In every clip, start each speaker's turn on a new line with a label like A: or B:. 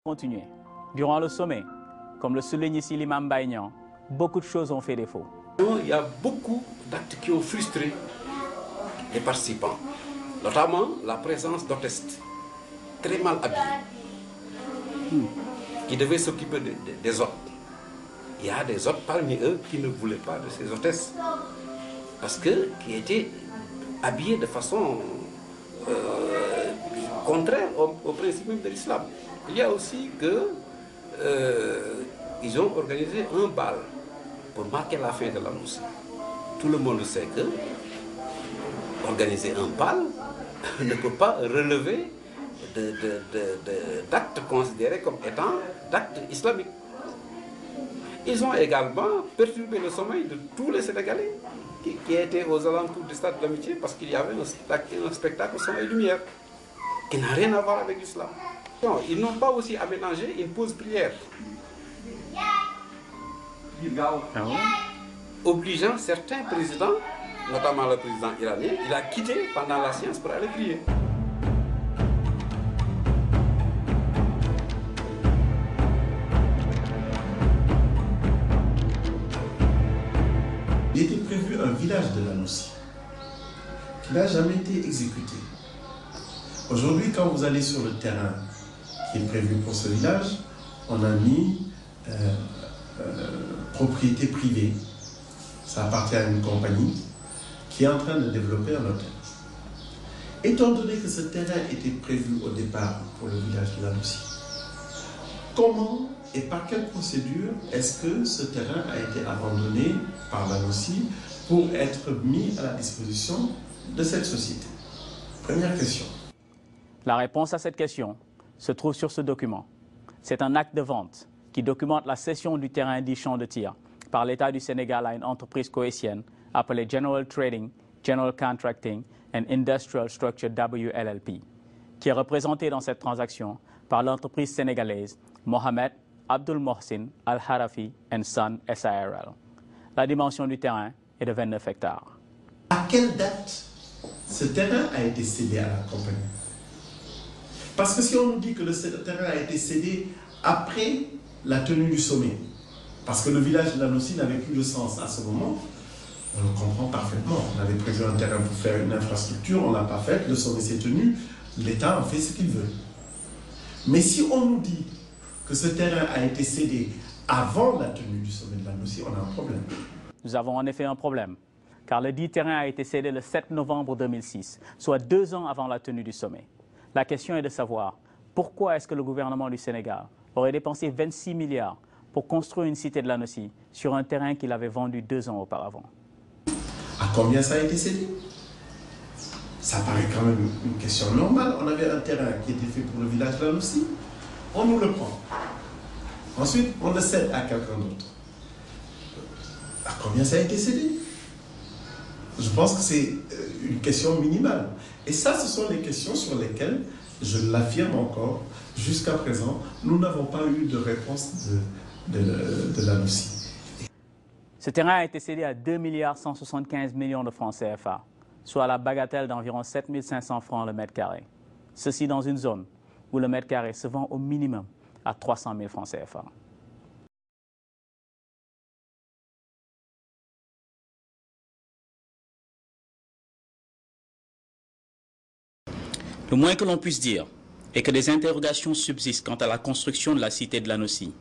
A: Continuer. Durant le sommet, comme le souligne ici l'imam Baïnian, beaucoup de choses ont fait défaut.
B: Il y a beaucoup d'actes qui ont frustré les participants, notamment la présence d'hôtesses très mal habillées, qui devaient s'occuper des hôtes. Il y a des hôtes parmi eux qui ne voulaient pas de ces hôtesses, parce que qui étaient habillés de façon contraire au principe même de l'islam. Il y a aussi que ils ont organisé un bal pour marquer la fin de la Nussi. Tout le monde sait que organiser un bal ne peut pas relever d'actes considérés comme étant d'actes islamiques. Ils ont également perturbé le sommeil de tous les Sénégalais qui étaient aux alentours du stade de l'Amitié parce qu'il y avait un spectacle son et lumière qui n'a rien à voir avec l'islam. Ils n'ont pas aussi aménagé une pause prière, obligeant certains présidents, notamment le président iranien, il a quitté pendant la séance pour aller prier.
C: Il était prévu un village de la Nussi qui n'a jamais été exécuté. Aujourd'hui, quand vous allez sur le terrain qui est prévu pour ce village, on a mis propriété privée. Ça appartient à une compagnie qui est en train de développer un hôtel. Étant donné que ce terrain était prévu au départ pour le village de la Nussi, comment et par quelle procédure est-ce que ce terrain a été abandonné par la Nussi pour être mis à la disposition de cette société? Première question.
A: La réponse à cette question se trouve sur ce document. C'est un acte de vente qui documente la cession du terrain dit champ de tir par l'État du Sénégal à une entreprise coétienne appelée General Trading, General Contracting and Industrial Structure WLLP, qui est représentée dans cette transaction par l'entreprise sénégalaise Mohamed Abdul Mohsin Al-Harafi & Son SARL. La dimension du terrain est de 29 hectares.
C: À quelle date ce terrain a été cédé à la compagnie? Parce que si on nous dit que le terrain a été cédé après la tenue du sommet, parce que le village de la Nussi n'avait plus de sens à ce moment, on le comprend parfaitement. On avait prévu un terrain pour faire une infrastructure, on ne l'a pas fait, le sommet s'est tenu, l'État en fait ce qu'il veut. Mais si on nous dit que ce terrain a été cédé avant la tenue du sommet de la Nussi, on a un problème.
A: Nous avons en effet un problème, car le dit terrain a été cédé le 7 novembre 2006, soit 2 ans avant la tenue du sommet. La question est de savoir pourquoi est-ce que le gouvernement du Sénégal aurait dépensé 26 milliards pour construire une cité de la Nussi sur un terrain qu'il avait vendu 2 ans auparavant.
C: À combien ça a été cédé? Ça paraît quand même une question normale. On avait un terrain qui était fait pour le village de la Nussi, on nous le prend. Ensuite, on le cède à quelqu'un d'autre. À combien ça a été cédé? Je pense que c'est une question minimale. Et ça, ce sont les questions sur lesquelles, je l'affirme encore, jusqu'à présent, nous n'avons pas eu de réponse de la Nussi.
A: Ce terrain a été cédé à 2 175 millions de francs CFA, soit la bagatelle d'environ 7 500 francs le mètre carré. Ceci dans une zone où le mètre carré se vend au minimum à 300 000 francs CFA. Le moins que l'on puisse dire est que des interrogations subsistent quant à la construction de la cité de la Nussi.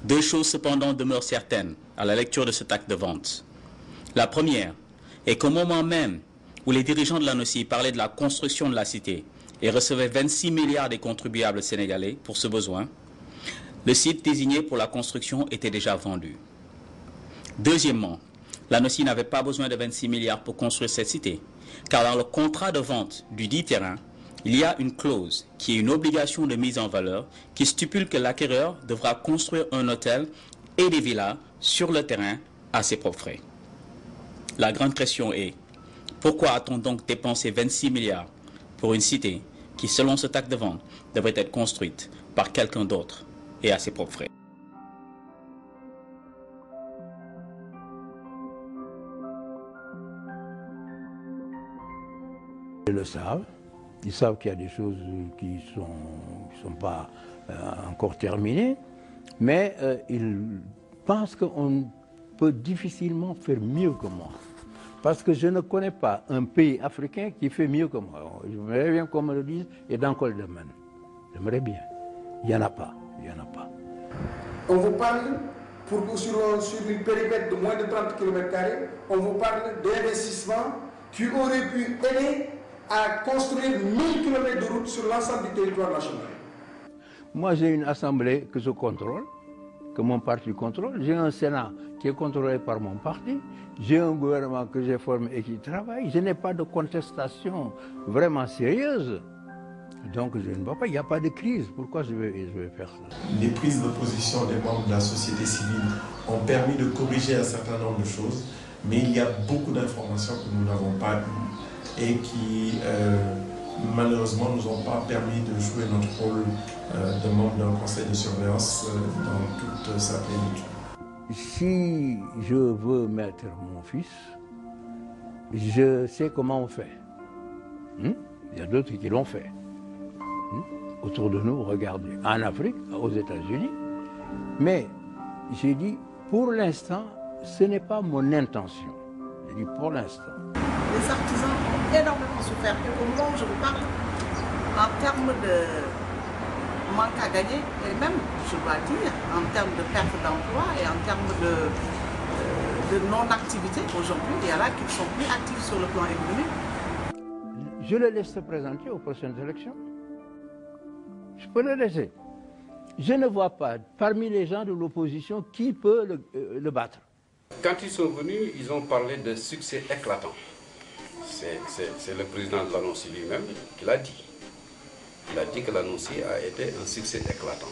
A: 2 choses cependant demeurent certaines à la lecture de cet acte de vente. La première est qu'au moment même où les dirigeants de la Nussi parlaient de la construction de la cité et recevaient 26 milliards des contribuables sénégalais pour ce besoin, le site désigné pour la construction était déjà vendu. Deuxièmement, la Nussi n'avait pas besoin de 26 milliards pour construire cette cité, car dans le contrat de vente du dit terrain, il y a une clause qui est une obligation de mise en valeur qui stipule que l'acquéreur devra construire un hôtel et des villas sur le terrain à ses propres frais. La grande question est, pourquoi a-t-on donc dépensé 26 milliards pour une cité qui, selon cet acte de vente, devrait être construite par quelqu'un d'autre et à ses propres frais?
D: Ils le savent, Ils savent qu'il y a des choses qui sont pas encore terminées, mais ils pensent qu'on peut difficilement faire mieux que moi. Parce que je ne connais pas un pays africain qui fait mieux que moi. J'aimerais bien qu'on me le dise, et dans quel domaine? J'aimerais bien. Il n'y en a pas. Il n'y en a pas.
E: On vous parle, sur une périmètre de moins de 30 km², on vous parle d'investissements qui auraient pu aider à construire 1000 km de route sur l'ensemble du territoire national.
D: Moi, j'ai une assemblée que je contrôle, que mon parti contrôle. J'ai un Sénat qui est contrôlé par mon parti. J'ai un gouvernement que j'ai formé et qui travaille. Je n'ai pas de contestation vraiment sérieuse. Donc, je ne vois pas, il n'y a pas de crise. Pourquoi je vais faire ça?
C: Les prises de position des membres de la société civile ont permis de corriger un certain nombre de choses, mais il y a beaucoup d'informations que nous n'avons pas eues et qui, malheureusement, ne nous ont pas permis de jouer notre rôle de membre d'un conseil de surveillance dans toute sa plénitude.
D: Si je veux mettre mon fils, je sais comment on fait. Il y a d'autres qui l'ont fait. Autour de nous, regardez, en Afrique, aux États-Unis. Mais j'ai dit, pour l'instant, ce n'est pas mon intention. J'ai dit, pour l'instant.
F: Les artisans ont énormément souffert. Et au moment où je vous parle, en termes de manque à gagner, et même, je dois dire, en termes de perte d'emploi et en termes de non-activité, aujourd'hui, il y en a qui sont plus actifs sur le plan économique.
D: Je le laisse se présenter aux prochaines élections. Je peux le laisser. Je ne vois pas, parmi les gens de l'opposition, qui peut le battre.
B: Quand ils sont venus, ils ont parlé de succès éclatant. C'est le président de l'ANOCI lui-même qui l'a dit. Il a dit que l'ANOCI a été un succès éclatant.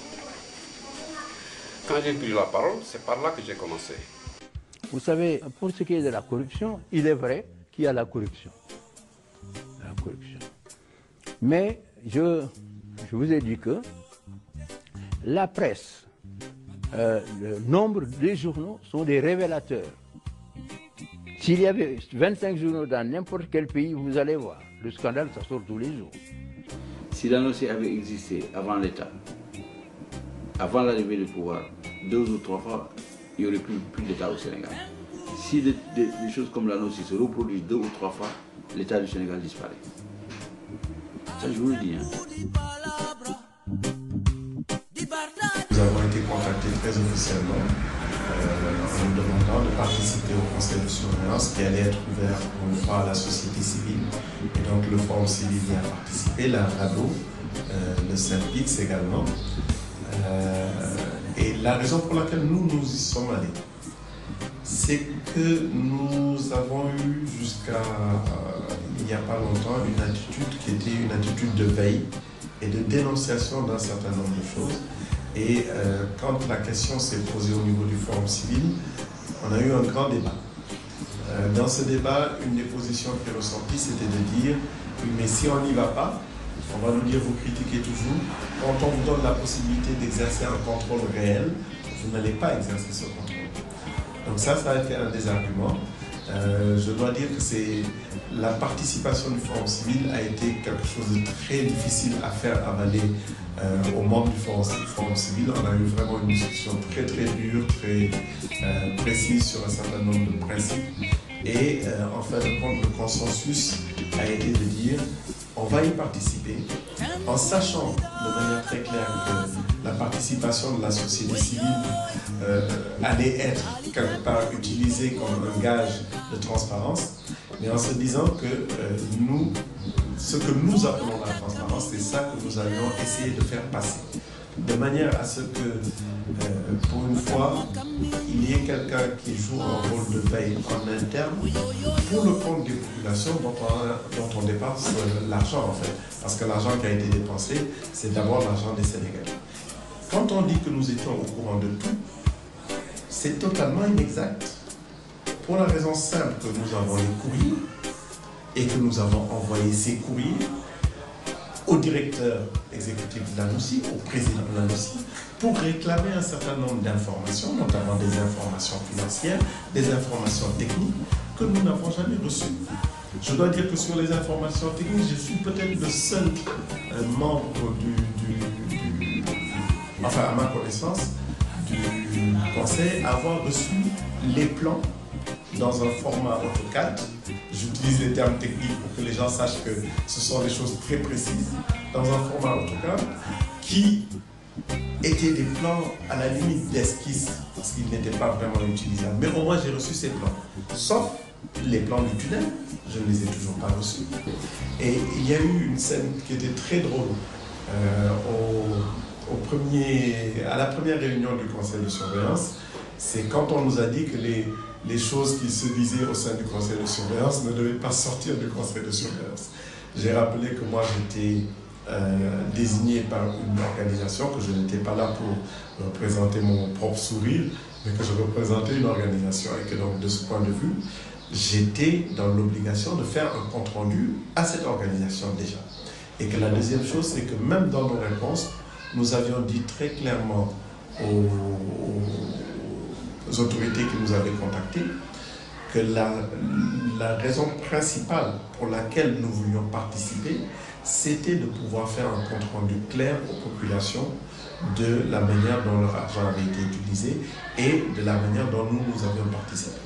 B: Quand j'ai pris la parole, c'est par là que j'ai commencé.
D: Vous savez, pour ce qui est de la corruption, il est vrai qu'il y a la corruption. Mais je vous ai dit que la presse, le nombre des journaux sont des révélateurs. S'il y avait 25 journaux dans n'importe quel pays, vous allez voir, le scandale, ça sort tous les jours.
G: Si l'ANOCI avait existé avant l'État, avant l'arrivée du pouvoir, 2 ou 3 fois, il n'y aurait plus d'État au Sénégal. Si des choses comme l'ANOCI se reproduisent 2 ou 3 fois, l'État du Sénégal disparaît. Ça, je vous le dis.
C: Nous avons été contactés très officiellement en nous demandant de participer au conseil de surveillance qui allait être ouvert pour une fois à la société civile. Et donc le Forum civil y a participé, la RADO, le Saint-Pix également. Et la raison pour laquelle nous y sommes allés, c'est que nous avons eu jusqu'à il n'y a pas longtemps une attitude qui était une attitude de veille et de dénonciation d'un certain nombre de choses. Et quand la question s'est posée au niveau du Forum civil, on a eu un grand débat. Dans ce débat, une des positions qui est ressortie, c'était de dire oui, mais si on n'y va pas, on va nous dire vous critiquez toujours. Quand on vous donne la possibilité d'exercer un contrôle réel, vous n'allez pas exercer ce contrôle. Donc ça a été un des arguments. Je dois dire que la participation du Forum civil a été quelque chose de très difficile à faire avaler aux membres du Forum civil. On a eu vraiment une discussion très très dure, très précise sur un certain nombre de principes. Et en fin de compte, le consensus a été de dire on va y participer en sachant de manière très claire que la participation de la société civile allait être quelque part utilisée comme un gage de transparence, mais en se disant que ce que nous appelons la transparence, c'est ça que nous allions essayer de faire passer. De manière à ce que, pour une fois, il y ait quelqu'un qui joue un rôle de veille en interne pour le compte des populations dont on dépense l'argent en fait. Parce que l'argent qui a été dépensé, c'est d'abord l'argent des Sénégalais. Quand on dit que nous étions au courant de tout, c'est totalement inexact. Pour la raison simple que nous avons les courriers et que nous avons envoyé ces courriers au directeur exécutif de l'ANOCI, au président de l'ANOCI, pour réclamer un certain nombre d'informations, notamment des informations financières, des informations techniques, que nous n'avons jamais reçues. Je dois dire que sur les informations techniques, je suis peut-être le seul membre enfin à ma connaissance, du conseil à avoir reçu les plans dans un format AutoCAD. J'utilise les termes techniques pour que les gens sachent que ce sont des choses très précises. Dans un format AutoCAD qui étaient des plans à la limite d'esquisse parce qu'ils n'étaient pas vraiment utilisables. Mais au moins j'ai reçu ces plans. Sauf les plans du tunnel, je ne les ai toujours pas reçus. Et il y a eu une scène qui était très drôle à la première réunion du conseil de surveillance. C'est quand on nous a dit que les choses qui se disaient au sein du conseil de surveillance ne devaient pas sortir du conseil de surveillance. J'ai rappelé que moi j'étais désigné par une organisation, que je n'étais pas là pour représenter mon propre sourire, mais que je représentais une organisation et que donc de ce point de vue, j'étais dans l'obligation de faire un compte-rendu à cette organisation déjà. Et que la deuxième chose, c'est que même dans nos réponses, nous avions dit très clairement aux autorités qui nous avaient contactés que la raison principale pour laquelle nous voulions participer, c'était de pouvoir faire un compte-rendu clair aux populations de la manière dont leur argent avait été utilisé et de la manière dont nous avions participé.